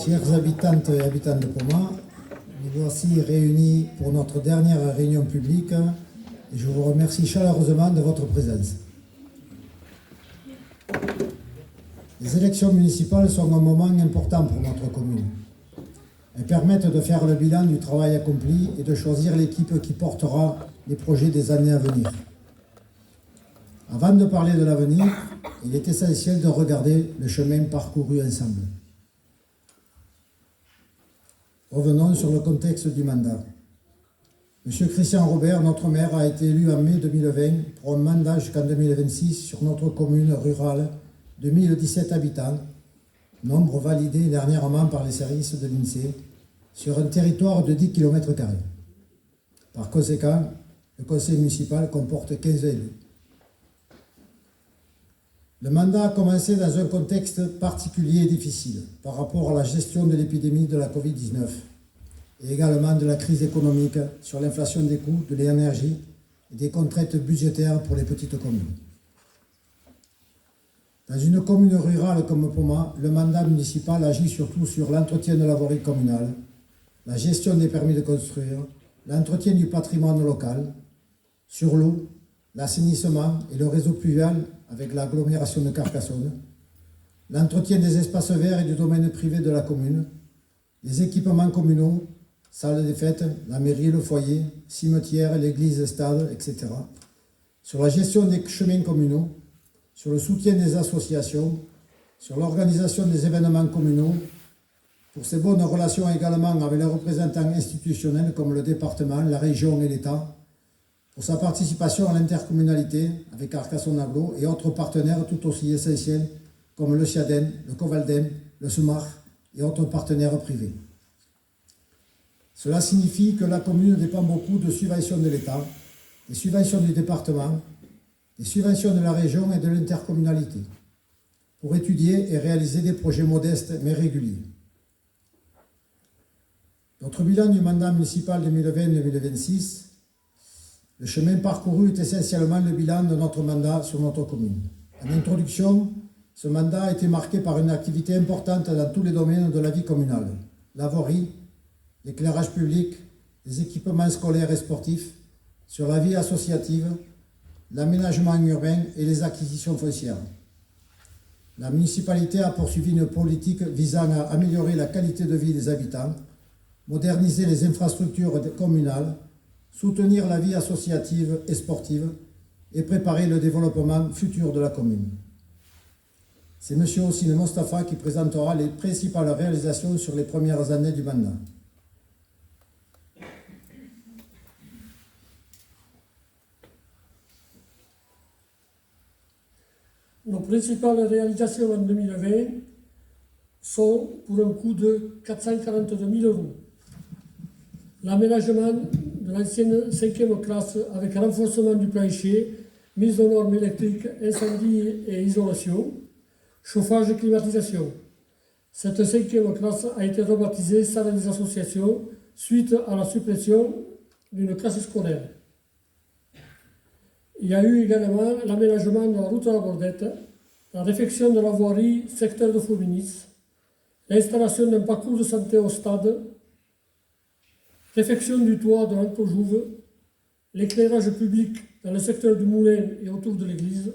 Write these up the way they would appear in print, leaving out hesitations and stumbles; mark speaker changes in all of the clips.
Speaker 1: Chers habitantes et habitants de Poma, nous voici réunis pour notre dernière réunion publique et je vous remercie chaleureusement de votre présence. Les élections municipales sont un moment important pour notre commune. Elles permettent de faire le bilan du travail accompli et de choisir l'équipe qui portera les projets des années à venir. Avant de parler de l'avenir, il est essentiel de regarder le chemin parcouru ensemble. Revenons sur le contexte du mandat. Monsieur Christian Robert, notre maire, a été élu en mai 2020 pour un mandat jusqu'en 2026 sur notre commune rurale de 1017 habitants, nombre validé dernièrement par les services de l'INSEE, sur un territoire de 10 km². Par conséquent, le conseil municipal comporte 15 élus. Le mandat a commencé dans un contexte particulier et difficile par rapport à la gestion de l'épidémie de la Covid-19 et également de la crise économique sur l'inflation des coûts de l'énergie et des contraintes budgétaires pour les petites communes. Dans une commune rurale comme Poma, le mandat municipal agit surtout sur l'entretien de la voirie communale, la gestion des permis de construire, l'entretien du patrimoine local, sur l'eau, l'assainissement et le réseau pluvial avec l'agglomération de Carcassonne, l'entretien des espaces verts et du domaine privé de la commune, les équipements communaux, salles des fêtes, la mairie, le foyer, cimetière, l'église, stade, etc. Sur la gestion des chemins communaux, sur le soutien des associations, sur l'organisation des événements communaux, pour ses bonnes relations également avec les représentants institutionnels comme le département, la région et l'État, pour sa participation à l'intercommunalité avec Carcassonne Agglo et autres partenaires tout aussi essentiels comme le CIADEN, le Covaldem, le SUMAR et autres partenaires privés. Cela signifie que la commune dépend beaucoup de subventions de l'État, des subventions du département, des subventions de la région et de l'intercommunalité, pour étudier et réaliser des projets modestes mais réguliers. Notre bilan du mandat municipal 2020-2026, le chemin parcouru est essentiellement le bilan de notre mandat sur notre commune. En introduction, ce mandat a été marqué par une activité importante dans tous les domaines de la vie communale. La voirie, l'éclairage public, les équipements scolaires et sportifs, sur la vie associative, l'aménagement urbain et les acquisitions foncières. La municipalité a poursuivi une politique visant à améliorer la qualité de vie des habitants, moderniser les infrastructures communales, soutenir la vie associative et sportive et préparer le développement futur de la commune. C'est M. Ossine Mostafa qui présentera les principales réalisations sur les premières années du mandat.
Speaker 2: Nos principales réalisations en 2020 sont pour un coût de 442 000 €. L'aménagement de l'ancienne 5e classe avec renforcement du plancher, mise aux normes électriques, incendie et isolation, chauffage et climatisation. Cette 5e classe a été rebaptisée salle des associations suite à la suppression d'une classe scolaire. Il y a eu également l'aménagement de la route à la Bordette, la réfection de la voirie secteur de Fauminis, l'installation d'un parcours de santé au stade, réfection du toit de l'Enclos-Jouve, l'éclairage public dans le secteur du Moulin et autour de l'église,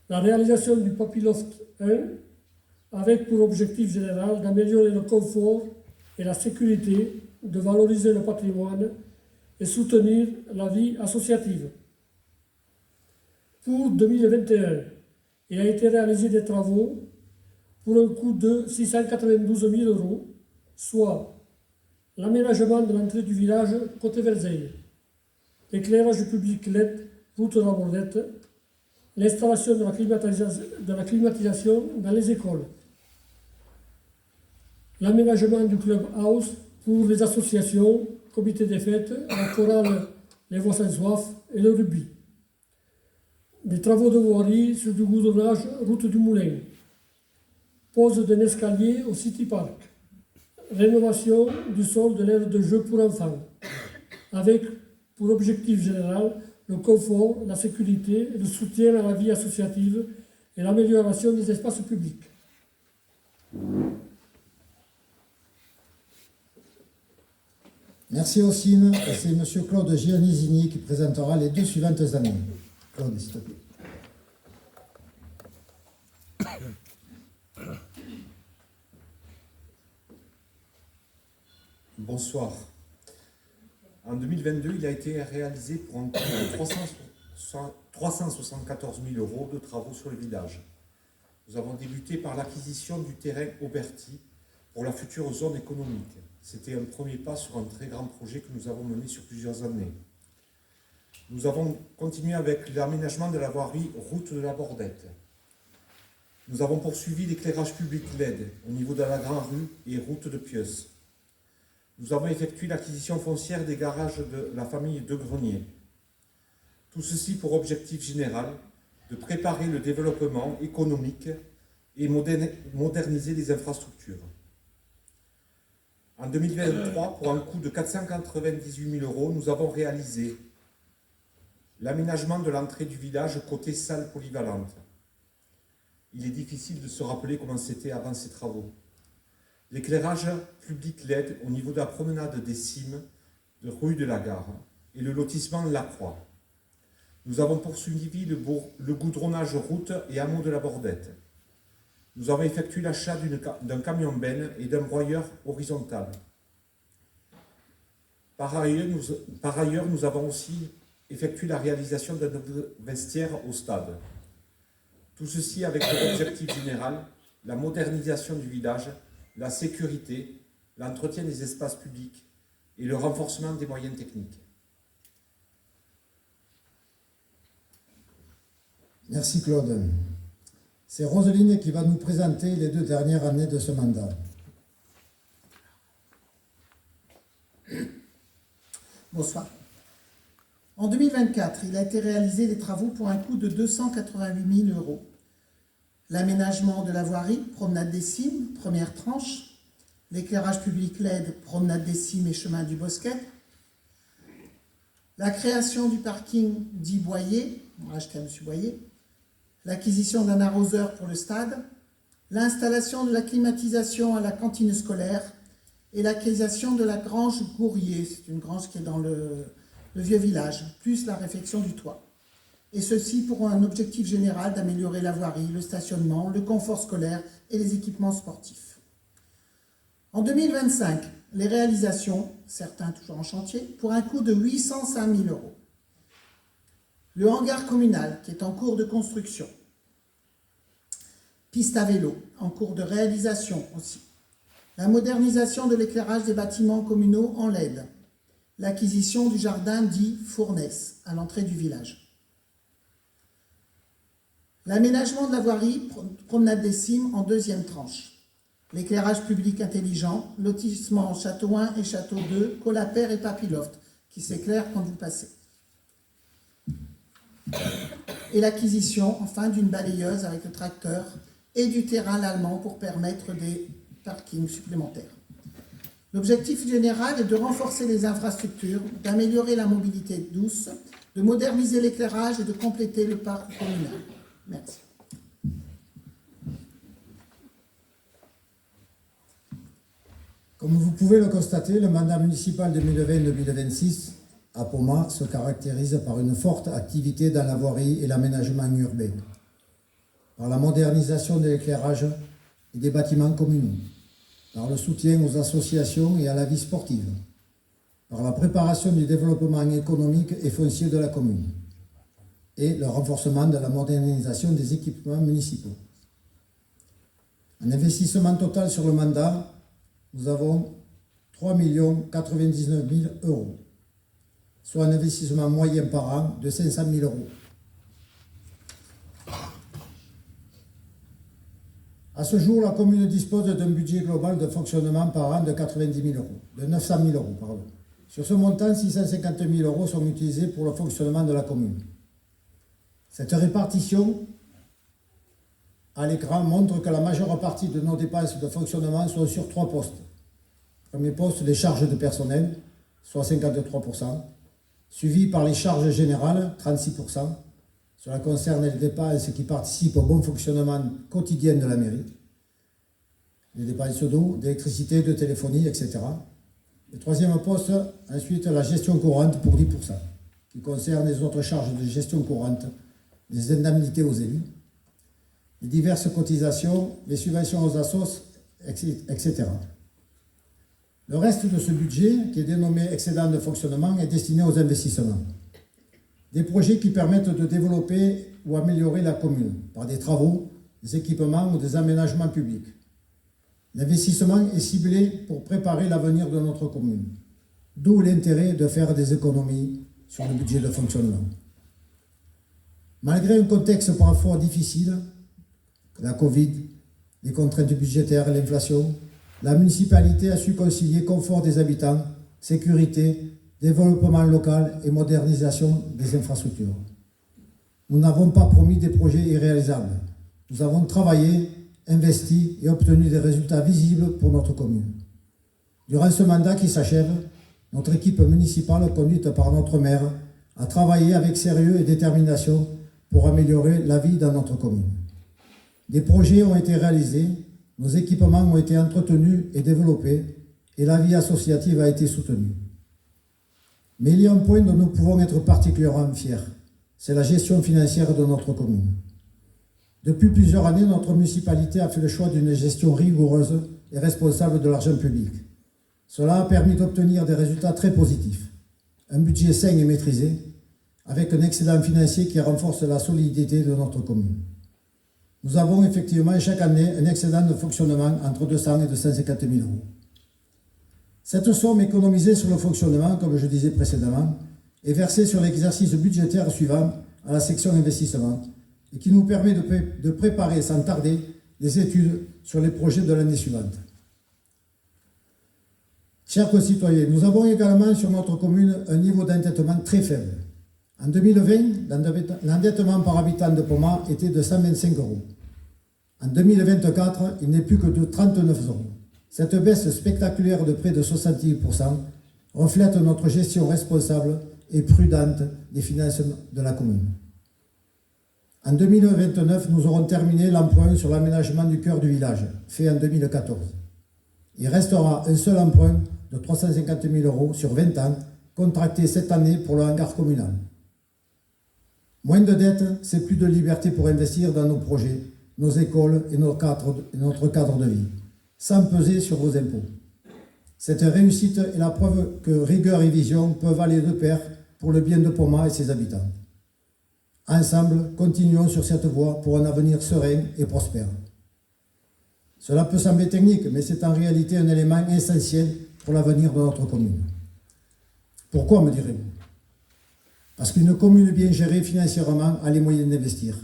Speaker 2: la réalisation du Papyloft 1 avec pour objectif général d'améliorer le confort et la sécurité, de valoriser le patrimoine et soutenir la vie associative. Pour 2021, il a été réalisé des travaux pour un coût de 692 000 €, soit l'aménagement de l'entrée du village côté Verzeille, l'éclairage public LED, route de la Bordette, l'installation de la climatisation dans les écoles, l'aménagement du club house pour les associations, comité des fêtes, la chorale Les Voix sans soif et le rugby. Des travaux de voirie sur du goudronnage route du Moulin. Pose d'un escalier au City Park. Rénovation du sol de l'aire de jeu pour enfants. Avec pour objectif général le confort, la sécurité, le soutien à la vie associative et l'amélioration des espaces publics.
Speaker 1: Merci Ossine, et c'est M. Claude Giannisini qui présentera les 2 suivantes années. Claude, s'il te plaît.
Speaker 3: Bonsoir. En 2022, il a été réalisé pour un coût de 374 000 € de travaux sur le village. Nous avons débuté par l'acquisition du terrain Auberti pour la future zone économique. C'était un premier pas sur un très grand projet que nous avons mené sur plusieurs années. Nous avons continué avec l'aménagement de la voirie route de la Bordette. Nous avons poursuivi l'éclairage public LED au niveau de la Grande Rue et route de Pieusse. Nous avons effectué l'acquisition foncière des garages de la famille De Grenier. Tout ceci pour objectif général de préparer le développement économique et moderniser les infrastructures. En 2023, pour un coût de 498 000 €, nous avons réalisé l'aménagement de l'entrée du village côté salle polyvalente. Il est difficile de se rappeler comment c'était avant ces travaux. L'éclairage public LED au niveau de la promenade des Cimes de rue de la Gare et le lotissement La Croix. Nous avons poursuivi le goudronnage route et hameau de la Bordette. Nous avons effectué l'achat d'un camion benne et d'un broyeur horizontal. Par ailleurs, nous avons aussi effectué la réalisation d'un vestiaire au stade. Tout ceci avec l'objectif général, la modernisation du village, la sécurité, l'entretien des espaces publics et le renforcement des moyens techniques.
Speaker 1: Merci Claude. C'est Roseline qui va nous présenter les 2 dernières années de ce mandat.
Speaker 4: Bonsoir. En 2024, il a été réalisé des travaux pour un coût de 288 000 €. L'aménagement de la voirie, promenade des Cimes, première tranche, l'éclairage public LED, promenade des Cimes et chemin du Bosquet, la création du parking dit Boyer, on l'a acheté à M. Boyer, l'acquisition d'un arroseur pour le stade, l'installation de la climatisation à la cantine scolaire et l'acquisition de la grange Gourrier, c'est une grange qui est dans le vieux village, plus la réfection du toit. Et ceci pour un objectif général d'améliorer la voirie, le stationnement, le confort scolaire et les équipements sportifs. En 2025, les réalisations, certains toujours en chantier, pour un coût de 805 000 €. Le hangar communal qui est en cours de construction. Piste à vélo en cours de réalisation aussi. La modernisation de l'éclairage des bâtiments communaux en LED. L'acquisition du jardin dit Fournès à l'entrée du village. L'aménagement de la voirie, promenade des Cimes en 2e tranche. L'éclairage public intelligent, lotissement Château 1 et Château 2, Colapère et Papiloft, qui s'éclairent quand vous passez. Et l'acquisition, enfin, d'une balayeuse avec le tracteur et du terrain l'allemand pour permettre des parkings supplémentaires. L'objectif général est de renforcer les infrastructures, d'améliorer la mobilité douce, de moderniser l'éclairage et de compléter le parc communal. Merci.
Speaker 1: Comme vous pouvez le constater, le mandat municipal 2020-2026 à Poma se caractérise par une forte activité dans la voirie et l'aménagement urbain, par la modernisation de l'éclairage et des bâtiments communaux, par le soutien aux associations et à la vie sportive, par la préparation du développement économique et foncier de la commune, et le renforcement de la modernisation des équipements municipaux. En investissement total sur le mandat, nous avons 3 099 000 €, soit un investissement moyen par an de 500 000 €. À ce jour, la commune dispose d'un budget global de fonctionnement par an de 90 000 €, de 900 000 €, pardon. Sur ce montant, 650 000 € sont utilisés pour le fonctionnement de la commune. Cette répartition à l'écran montre que la majeure partie de nos dépenses de fonctionnement sont sur 3 postes. Premier poste, les charges de personnel, soit 53%, suivi par les charges générales, 36%. Cela concerne les dépenses qui participent au bon fonctionnement quotidien de la mairie, les dépenses d'eau, d'électricité, de téléphonie, etc. Le troisième poste, ensuite, la gestion courante pour 10%, qui concerne les autres charges de gestion courante, les indemnités aux élus, les diverses cotisations, les subventions aux assos, etc. Le reste de ce budget, qui est dénommé excédent de fonctionnement, est destiné aux investissements. Des projets qui permettent de développer ou améliorer la commune par des travaux, des équipements ou des aménagements publics. L'investissement est ciblé pour préparer l'avenir de notre commune, d'où l'intérêt de faire des économies sur le budget de fonctionnement. Malgré un contexte parfois difficile, la Covid, les contraintes budgétaires, l'inflation, la municipalité a su concilier confort des habitants, sécurité, développement local et modernisation des infrastructures. Nous n'avons pas promis des projets irréalisables. Nous avons travaillé, investi et obtenu des résultats visibles pour notre commune. Durant ce mandat qui s'achève, notre équipe municipale, conduite par notre maire, a travaillé avec sérieux et détermination pour améliorer la vie dans notre commune. Des projets ont été réalisés, nos équipements ont été entretenus et développés, et la vie associative a été soutenue. Mais il y a un point dont nous pouvons être particulièrement fiers, c'est la gestion financière de notre commune. Depuis plusieurs années, notre municipalité a fait le choix d'une gestion rigoureuse et responsable de l'argent public. Cela a permis d'obtenir des résultats très positifs. Un budget sain et maîtrisé, avec un excédent financier qui renforce la solidité de notre commune. Nous avons effectivement chaque année un excédent de fonctionnement entre 200 et 250 000 euros. Cette somme économisée sur le fonctionnement, comme je disais précédemment, est versée sur l'exercice budgétaire suivant à la section investissement et qui nous permet de préparer sans tarder les études sur les projets de l'année suivante. Chers concitoyens, nous avons également sur notre commune un niveau d'endettement très faible. En 2020, l'endettement par habitant de Poma était de 125 euros. En 2024, il n'est plus que de 39 euros. Cette baisse spectaculaire de près de 70% reflète notre gestion responsable et prudente des finances de la commune. En 2029, nous aurons terminé l'emprunt sur l'aménagement du cœur du village, fait en 2014. Il restera un seul emprunt de 350 000 euros sur 20 ans, contracté cette année pour le hangar communal. Moins de dettes, c'est plus de liberté pour investir dans nos projets, nos écoles et notre cadre de vie, sans peser sur vos impôts. Cette réussite est la preuve que rigueur et vision peuvent aller de pair pour le bien de Poma et ses habitants. Ensemble, continuons sur cette voie pour un avenir serein et prospère. Cela peut sembler technique, mais c'est en réalité un élément essentiel pour l'avenir de notre commune. Pourquoi, me direz-vous? Parce qu'une commune bien gérée financièrement a les moyens d'investir,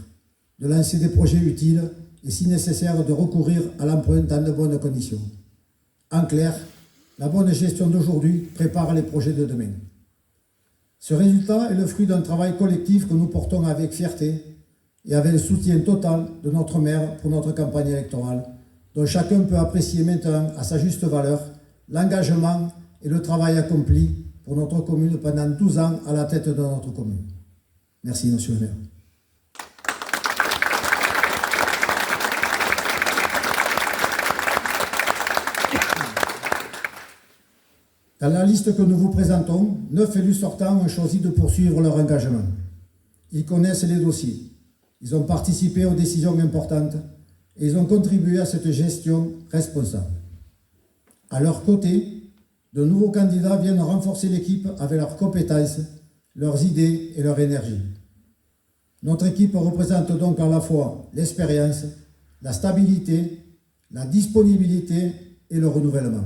Speaker 1: de lancer des projets utiles et, si nécessaire, de recourir à l'emprunt dans de bonnes conditions. En clair, la bonne gestion d'aujourd'hui prépare les projets de demain. Ce résultat est le fruit d'un travail collectif que nous portons avec fierté et avec le soutien total de notre maire pour notre campagne électorale, dont chacun peut apprécier maintenant à sa juste valeur l'engagement et le travail accompli pour notre commune pendant 12 ans à la tête de notre commune. Merci, monsieur le maire. Dans la liste que nous vous présentons, 9 élus sortants ont choisi de poursuivre leur engagement. Ils connaissent les dossiers, ils ont participé aux décisions importantes et ils ont contribué à cette gestion responsable. À leur côté, de nouveaux candidats viennent renforcer l'équipe avec leurs compétences, leurs idées et leur énergie. Notre équipe représente donc à la fois l'expérience, la stabilité, la disponibilité et le renouvellement.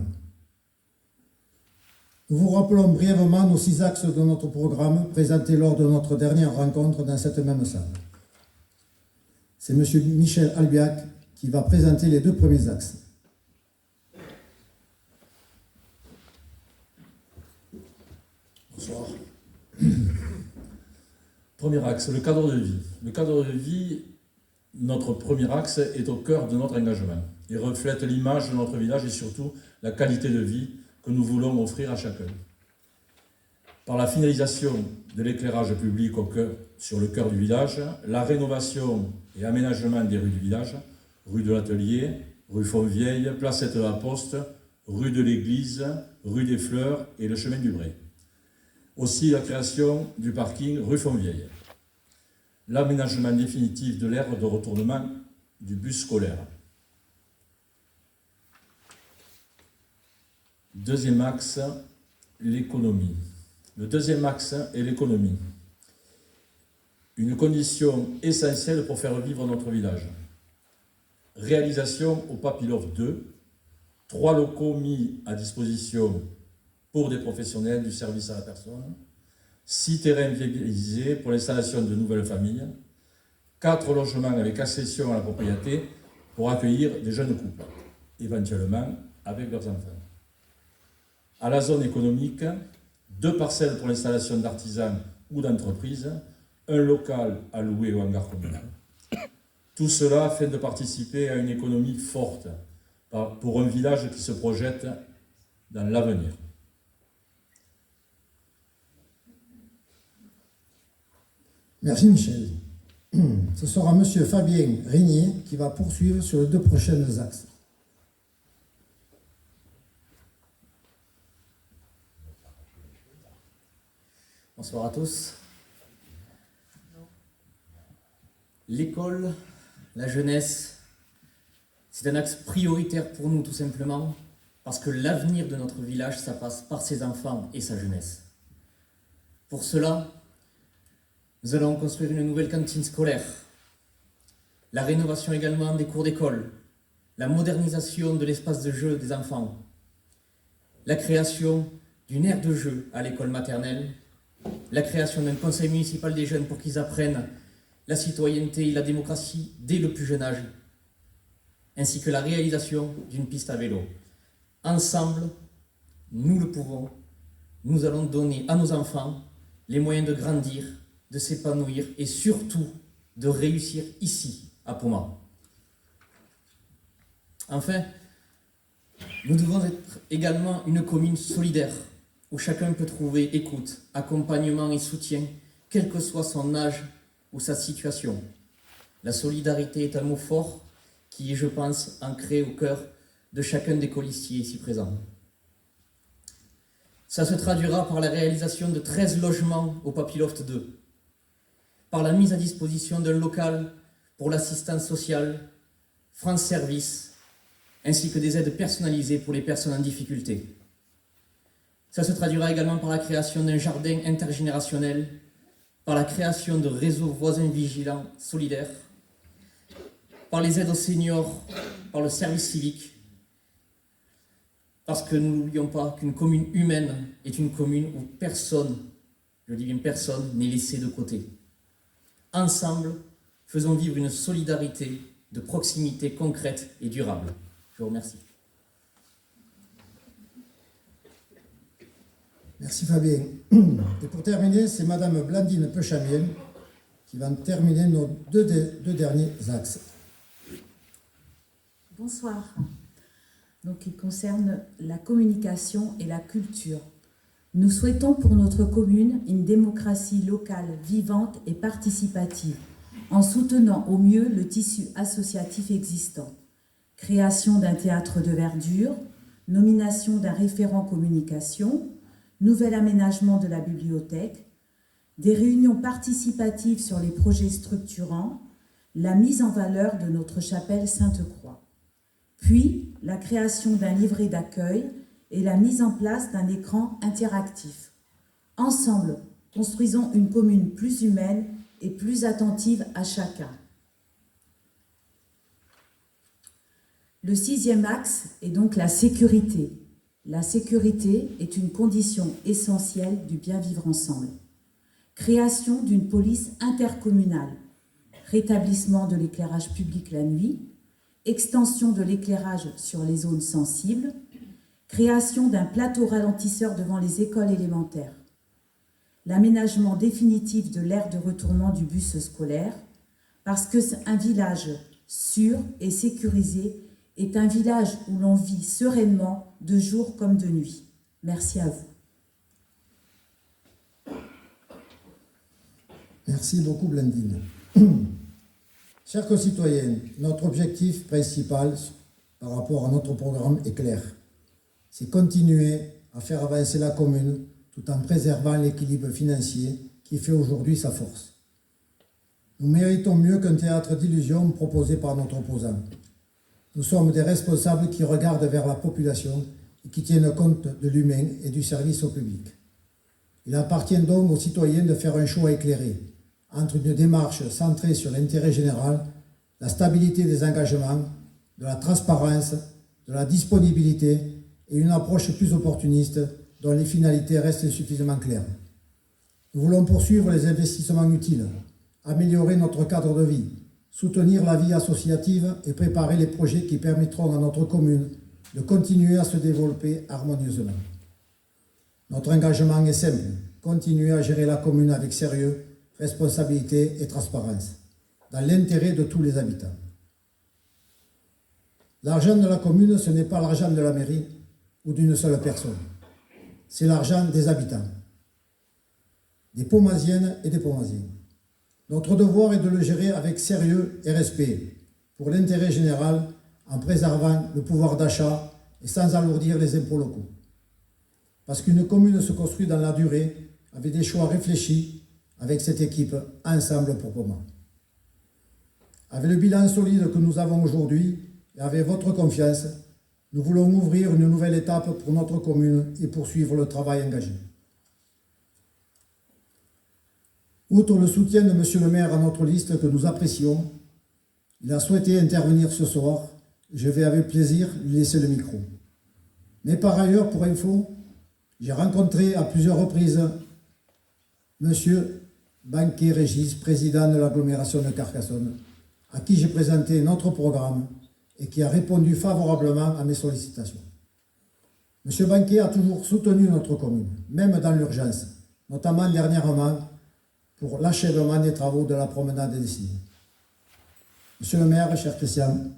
Speaker 1: Nous vous rappelons brièvement nos 6 axes de notre programme présentés lors de notre dernière rencontre dans cette même salle. C'est M. Michel Albiac qui va présenter les 2 premiers axes.
Speaker 5: Bonsoir. Premier axe, le cadre de vie. Le cadre de vie, notre premier axe, est au cœur de notre engagement. Il reflète l'image de notre village et surtout la qualité de vie que nous voulons offrir à chacun. Par la finalisation de l'éclairage public sur le cœur du village, la rénovation et aménagement des rues du village, rue de l'Atelier, rue Fontvieille, Placette de la Poste, rue de l'Église, rue des Fleurs et le chemin du Bray. Aussi la création du parking rue Fontvieille. L'aménagement définitif de l'aire de retournement du bus scolaire. Deuxième axe, l'économie. Le deuxième axe est l'économie. Une condition essentielle pour faire vivre notre village. Réalisation au Papilov 2, 3 locaux mis à disposition pour des professionnels du service à la personne, 6 terrains viabilisés pour l'installation de nouvelles familles, 4 logements avec accession à la propriété pour accueillir des jeunes couples, éventuellement avec leurs enfants. À la zone économique, 2 parcelles pour l'installation d'artisans ou d'entreprises, un local à louer au hangar communal. Tout cela afin de participer à une économie forte pour un village qui se projette dans l'avenir.
Speaker 1: Merci Michel. Ce sera M. Fabien Régnier qui va poursuivre sur les 2 prochains axes.
Speaker 6: Bonsoir à tous. L'école, la jeunesse, c'est un axe prioritaire pour nous tout simplement parce que l'avenir de notre village, ça passe par ses enfants et sa jeunesse. Pour cela, nous allons construire une nouvelle cantine scolaire, la rénovation également des cours d'école, la modernisation de l'espace de jeu des enfants, la création d'une aire de jeu à l'école maternelle, la création d'un conseil municipal des jeunes pour qu'ils apprennent la citoyenneté et la démocratie dès le plus jeune âge, ainsi que la réalisation d'une piste à vélo. Ensemble, nous le pouvons. Nous allons donner à nos enfants les moyens de grandir, de s'épanouir et surtout de réussir ici, à Poma. Enfin, nous devons être également une commune solidaire, où chacun peut trouver écoute, accompagnement et soutien, quel que soit son âge ou sa situation. La solidarité est un mot fort qui est, je pense, ancré au cœur de chacun des colistiers ici présents. Ça se traduira par la réalisation de 13 logements au Papilloft 2, par la mise à disposition d'un local pour l'assistance sociale, France Service, ainsi que des aides personnalisées pour les personnes en difficulté. Ça se traduira également par la création d'un jardin intergénérationnel, par la création de réseaux voisins vigilants solidaires, par les aides aux seniors, par le service civique, parce que nous n'oublions pas qu'une commune humaine est une commune où personne, je dis bien personne, n'est laissé de côté. Ensemble, faisons vivre une solidarité de proximité concrète et durable. Je vous remercie.
Speaker 1: Merci Fabien. Et pour terminer, c'est Madame Blandine Pechamiel qui va terminer nos deux derniers axes.
Speaker 7: Bonsoir. Donc, il concerne la communication et la culture. Nous souhaitons pour notre commune une démocratie locale vivante et participative, en soutenant au mieux le tissu associatif existant. Création d'un théâtre de verdure, nomination d'un référent communication, nouvel aménagement de la bibliothèque, des réunions participatives sur les projets structurants, la mise en valeur de notre chapelle Sainte-Croix. Puis, la création d'un livret d'accueil et la mise en place d'un écran interactif. Ensemble, construisons une commune plus humaine et plus attentive à chacun. Le 6e axe est donc la sécurité. La sécurité est une condition essentielle du bien vivre ensemble. Création d'une police intercommunale, rétablissement de l'éclairage public la nuit, extension de l'éclairage sur les zones sensibles, création d'un plateau ralentisseur devant les écoles élémentaires, l'aménagement définitif de l'aire de retournement du bus scolaire, parce qu'un village sûr et sécurisé est un village où l'on vit sereinement de jour comme de nuit. Merci à vous.
Speaker 1: Merci beaucoup Blandine. Chers concitoyens, notre objectif principal par rapport à notre programme est clair. c'est continuer à faire avancer la commune tout en préservant l'équilibre financier qui fait aujourd'hui sa force. Nous méritons mieux qu'un théâtre d'illusions proposé par notre opposant. Nous sommes des responsables qui regardent vers la population et qui tiennent compte de l'humain et du service au public. Il appartient donc aux citoyens de faire un choix éclairé entre une démarche centrée sur l'intérêt général, la stabilité des engagements, de la transparence, de la disponibilité et une approche plus opportuniste dont les finalités restent insuffisamment claires. Nous voulons poursuivre les investissements utiles, améliorer notre cadre de vie, soutenir la vie associative et préparer les projets qui permettront à notre commune de continuer à se développer harmonieusement. Notre engagement est simple, continuer à gérer la commune avec sérieux, responsabilité et transparence, dans l'intérêt de tous les habitants. L'argent de la commune, ce n'est pas l'argent de la mairie ou d'une seule personne. C'est l'argent des habitants, des Pomasiennes et des Pomasiens. Notre devoir est de le gérer avec sérieux et respect, pour l'intérêt général, en préservant le pouvoir d'achat et sans alourdir les impôts locaux. Parce qu'une commune se construit dans la durée, avec des choix réfléchis, avec cette équipe Ensemble pour Poma. Avec le bilan solide que nous avons aujourd'hui, et avec votre confiance, nous voulons ouvrir une nouvelle étape pour notre commune et poursuivre le travail engagé. Outre le soutien de M. le maire à notre liste que nous apprécions, il a souhaité intervenir ce soir. Je vais avec plaisir lui laisser le micro. Mais par ailleurs, pour info, j'ai rencontré à plusieurs reprises M. Banquet Régis, président de l'agglomération de Carcassonne, à qui j'ai présenté notre programme et qui a répondu favorablement à mes sollicitations. M. Banquet a toujours soutenu notre commune, même dans l'urgence, notamment dernièrement pour l'achèvement des travaux de la promenade des Cygnes. Monsieur le maire, cher Christian,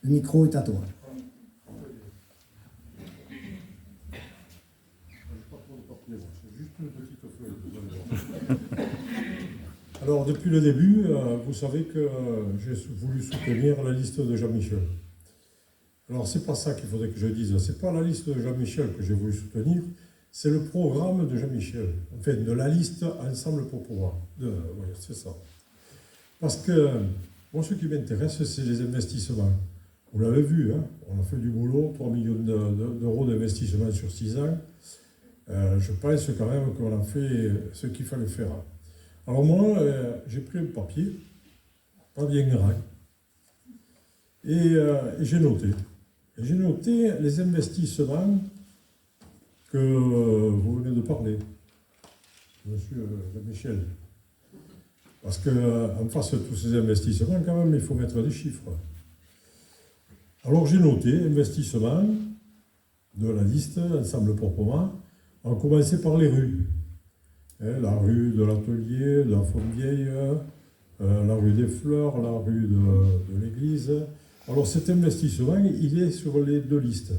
Speaker 1: le micro est à toi.
Speaker 8: Alors, depuis le début, vous savez que j'ai voulu soutenir la liste de Jean-Michel. Alors, c'est pas ça qu'il faudrait que je dise. C'est pas la liste de Jean-Michel que j'ai voulu soutenir, c'est le programme de Jean-Michel. Enfin, de la liste Ensemble pour pouvoir. Oui, c'est ça. Parce que, moi, ce qui m'intéresse, c'est les investissements. Vous l'avez vu, hein, on a fait du boulot, 3 millions d'euros d'investissement sur 6 ans. Je pense quand même qu'on a fait ce qu'il fallait faire. Alors moi, j'ai pris un papier, pas bien grand, et j'ai noté. Et j'ai noté les investissements que vous venez de parler, monsieur Michel. Parce qu'en face de tous ces investissements, quand même, il faut mettre des chiffres. Alors j'ai noté investissement de la liste Ensemble pour Poma. On va commencer par les rues. La rue de l'Atelier, de la Fontvieille, la rue des Fleurs, la rue de l'église. Alors cet investissement, il est sur les deux listes.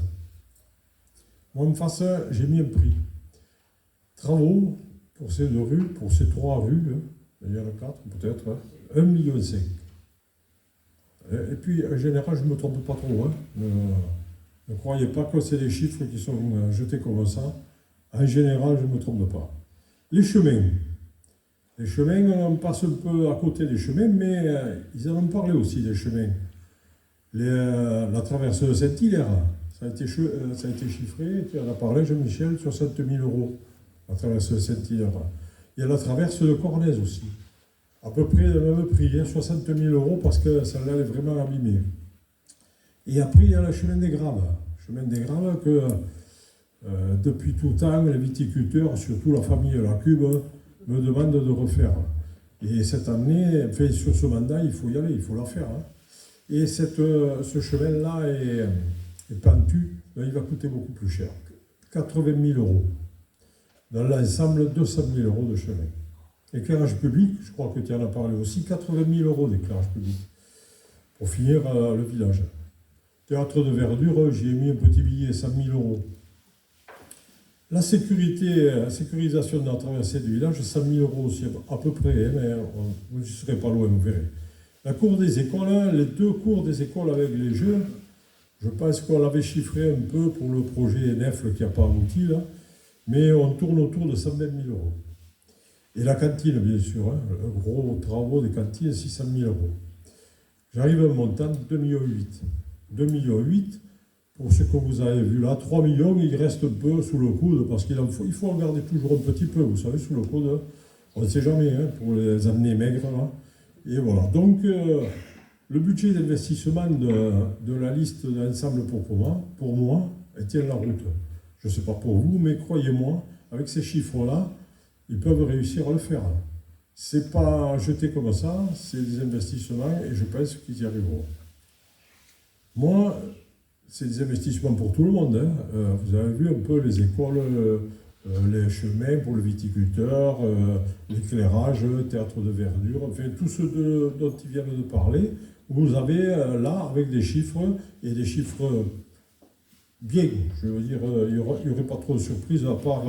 Speaker 8: Moi, en face, j'ai mis un prix. Travaux pour ces deux rues, pour ces 3 rues, il y en a 4 peut-être, 1,5 million. Et puis, en général, je ne me trompe pas trop. Ne croyez pas que c'est des chiffres qui sont jetés comme ça. En général, je ne me trompe pas. Les chemins. Les chemins, on passe un peu à côté des chemins, mais ils en ont parlé aussi, des chemins. La traversée de Saint-Hilaire, ça a été chiffré, tu en as parlé, Jean-Michel, 60 000 €, la traversée de Saint-Hilaire. Il y a la traversée de Cornaise aussi, à peu près le même prix, 60 000 € parce que celle-là elle est vraiment abîmée. Et après, il y a le chemin des Graves. Chemin des Graves que... depuis tout temps, les viticulteurs, surtout la famille Lacube, me demandent de refaire. Et cette année, enfin, sur ce mandat, il faut y aller, il faut la faire. Hein. Et ce chemin-là est pentu, il va coûter beaucoup plus cher. 80 000 €. Dans l'ensemble, 200 000 € de chemin. Éclairage public, je crois que tu en as parlé aussi, 80 000 € d'éclairage public. Pour finir le village. Théâtre de verdure, j'y ai mis un petit billet, 100 000 €. La sécurisation de la traversée du village, 100 000 € aussi, à peu près, hein, mais vous ne serez pas loin, vous verrez. La cour des écoles, les 2 cours des écoles avec les jeux, Je pense qu'on l'avait chiffré un peu pour le projet NEF qui n'a pas abouti, là, mais on tourne autour de 120 000 euros. Et la cantine, bien sûr, hein, le gros travaux des cantines, 600 000 euros. J'arrive à un montant de 2,8 millions. 2,8 millions, pour ce que vous avez vu là, 3 millions, il reste un peu sous le coude, parce qu'il faut en garder toujours un petit peu, vous savez, sous le coude, on ne sait jamais, hein, pour les années maigres, là. Et voilà, donc le budget d'investissement de la liste d'ensemble pour moi, elle tient la route. Je ne sais pas pour vous, mais croyez-moi, avec ces chiffres-là, ils peuvent réussir à le faire. C'est pas jeté comme ça, c'est des investissements et je pense qu'ils y arriveront. Moi, c'est des investissements pour tout le monde. Hein. Vous avez vu un peu les écoles, les chemins pour le viticulteur, l'éclairage, le théâtre de verdure, enfin tout ce dont ils viennent de parler. Vous avez là, avec des chiffres, et des chiffres bien, je veux dire, il n'y aurait pas trop de surprises à part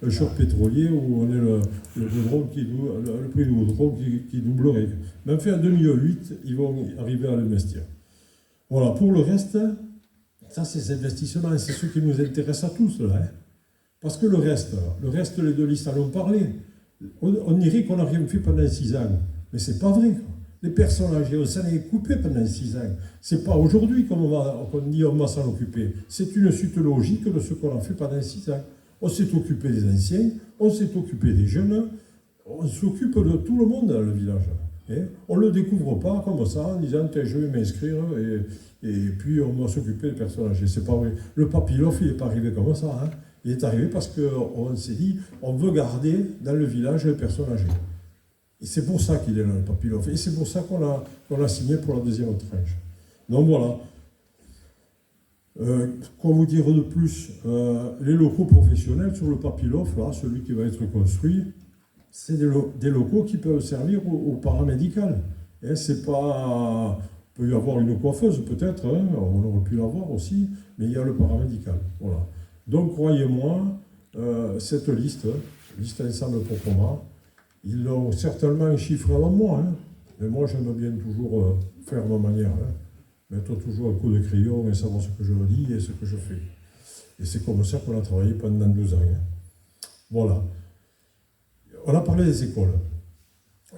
Speaker 8: un choc pétrolier où on est le prix du goudron qui doublerait. Mais enfin, à 2,8 millions, ils vont arriver à l'investir. Voilà, pour le reste, ça c'est ces investissements, c'est ce qui nous intéresse à tous là. Hein. Parce que le reste, les deux listes en ont parlé. On dirait qu'on n'a rien fait pendant 6 ans, mais c'est pas vrai. Quoi. Les personnes âgées, on s'en est occupé pendant 6 ans. C'est pas aujourd'hui qu'on dit on va s'en occuper. C'est une suite logique de ce qu'on a fait pendant 6 ans. On s'est occupé des anciens, on s'est occupé des jeunes, on s'occupe de tout le monde dans le village. Et on ne le découvre pas comme ça en disant je vais m'inscrire et puis on va s'occuper des personnes âgées. C'est pas vrai. Le Papilov, il n'est pas arrivé comme ça. Hein. Il est arrivé parce qu'on s'est dit on veut garder dans le village les personnes âgées. Et c'est pour ça qu'il est là, le Papilov. Et c'est pour ça qu'on a signé pour la deuxième tranche. Donc voilà. Quoi vous dire de plus les locaux professionnels sur le Papilov, là, celui qui va être construit, c'est des locaux qui peuvent servir au paramédical. Et c'est pas... Il peut y avoir une coiffeuse peut-être, hein, on aurait pu l'avoir aussi, mais il y a le paramédical. Voilà. Donc croyez-moi, cette liste ensemble proprement, ils l'ont certainement chiffré avant moi, hein. Mais moi j'aime bien toujours faire ma manière, hein. Mettre toujours un coup de crayon et savoir ce que je dis et ce que je fais. Et c'est comme ça qu'on a travaillé pendant 2 ans. Hein. Voilà. On a parlé des écoles.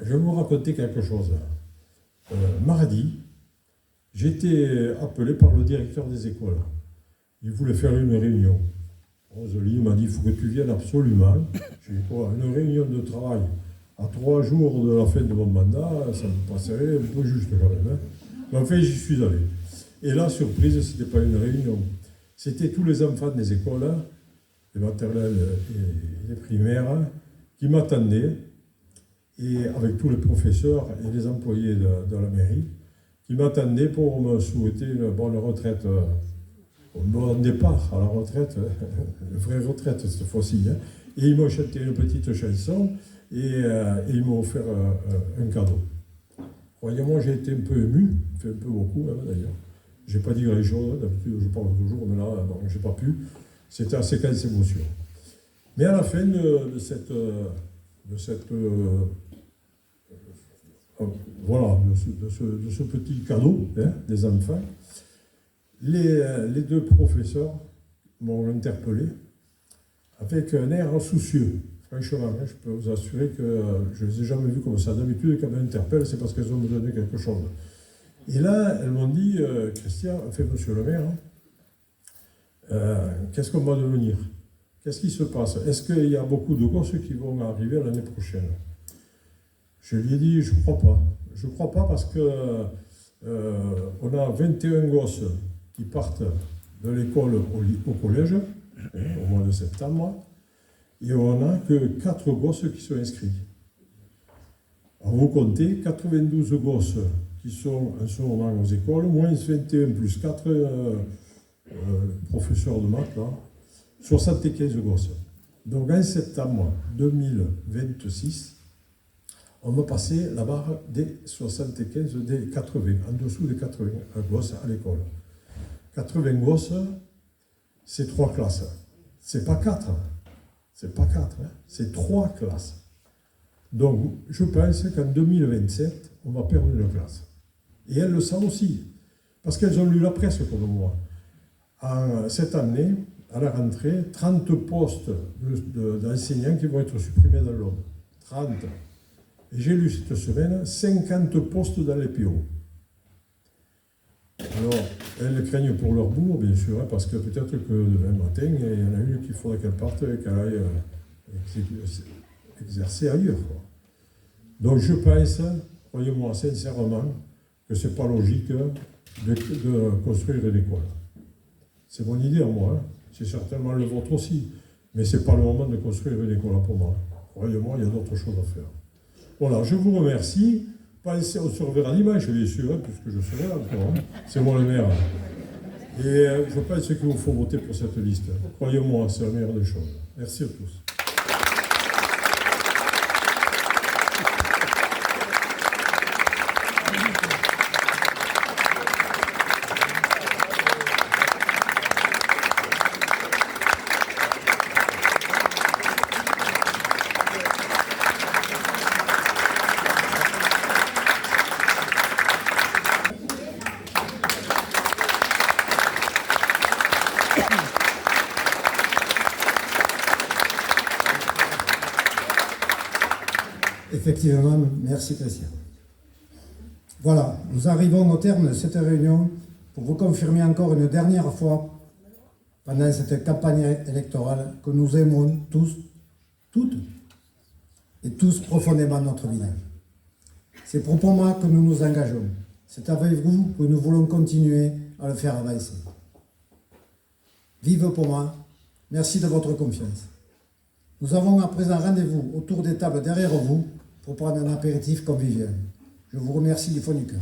Speaker 8: Je vais vous raconter quelque chose. Mardi, j'ai été appelé par le directeur des écoles. Il voulait faire une réunion. Rosalie m'a dit, il faut que tu viennes absolument. J'ai dit, quoi, une réunion de travail à 3 jours de la fin de mon mandat, ça me passerait un peu juste quand même. Hein. Mais enfin, j'y suis allé. Et là, surprise, ce n'était pas une réunion. C'était tous les enfants des écoles, les maternelles et les primaires, qui m'attendaient, et avec tous les professeurs et les employés de la mairie, qui m'attendaient pour me souhaiter une bonne retraite, un bon départ à la retraite, une vraie retraite cette fois-ci. Hein. Et ils m'ont chanté une petite chanson et ils m'ont offert un cadeau. Croyez-moi, j'ai été un peu ému, fait un peu beaucoup même d'ailleurs. J'ai pas dit les choses, d'habitude je parle toujours, mais là, bon, j'ai pas pu. C'était à séquence émotion. Mais à la fin de ce petit cadeau hein, des enfants, les 2 professeurs m'ont interpellé avec un air soucieux. Franchement, hein, je peux vous assurer que je ne les ai jamais vus comme ça. D'habitude, quand elles m'interpellent, c'est parce qu'elles ont me donné quelque chose. Et là, elles m'ont dit, Christian, enfin, monsieur le maire, qu'est-ce qu'on va devenir ? Qu'est-ce qui se passe ? Est-ce qu'il y a beaucoup de gosses qui vont arriver l'année prochaine ? Je lui ai dit, je ne crois pas. Je ne crois pas parce que on a 21 gosses qui partent de l'école au collège, hein, au mois de septembre, et on n'a que 4 gosses qui sont inscrits. Alors vous comptez, 92 gosses qui sont en ce moment aux écoles, moins 21 plus 4 professeurs de maths, là, 75 gosses. Donc en septembre 2026, on va passer la barre des 75, des 80, en dessous des 80 gosses à l'école. 80 gosses, c'est 3 classes. C'est pas 4. C'est pas 4, hein. C'est 3 classes. Donc je pense qu'en 2027, on va perdre une classe. Et elles le savent aussi. Parce qu'elles ont lu la presse comme moi. cette année, à la rentrée, 30 postes d'enseignants qui vont être supprimés dans l'Aude. 30. Et j'ai lu cette semaine 50 postes dans les PO. Alors, elles craignent pour leur bourg, bien sûr, hein, parce que peut-être que demain matin, il y en a une qu'il faudrait qu'elle parte et qu'elle aille exercer ailleurs, quoi. Donc je pense, croyez-moi sincèrement, que ce n'est pas logique de construire une école. C'est mon idée à moi, hein. C'est certainement le vôtre aussi, mais ce n'est pas le moment de construire une école pour moi. Croyez-moi, il y a d'autres choses à faire. Voilà, je vous remercie. Pensez, on se reverra dimanche, bien sûr, hein, puisque je serai là encore. Hein. C'est moi le maire. Et je pense qu'il vous faut voter pour cette liste. Croyez-moi, c'est la meilleure des choses. Merci à tous.
Speaker 1: Effectivement, merci Christian. Voilà, nous arrivons au terme de cette réunion pour vous confirmer encore une dernière fois, pendant cette campagne électorale, que nous aimons tous, toutes et tous profondément notre village. C'est proprement que nous nous engageons. C'est avec vous que nous voulons continuer à le faire avancer. Vive Poma, merci de votre confiance. Nous avons à présent rendez-vous autour des tables derrière vous pour prendre un apéritif convivial. Je vous remercie du fond du cœur.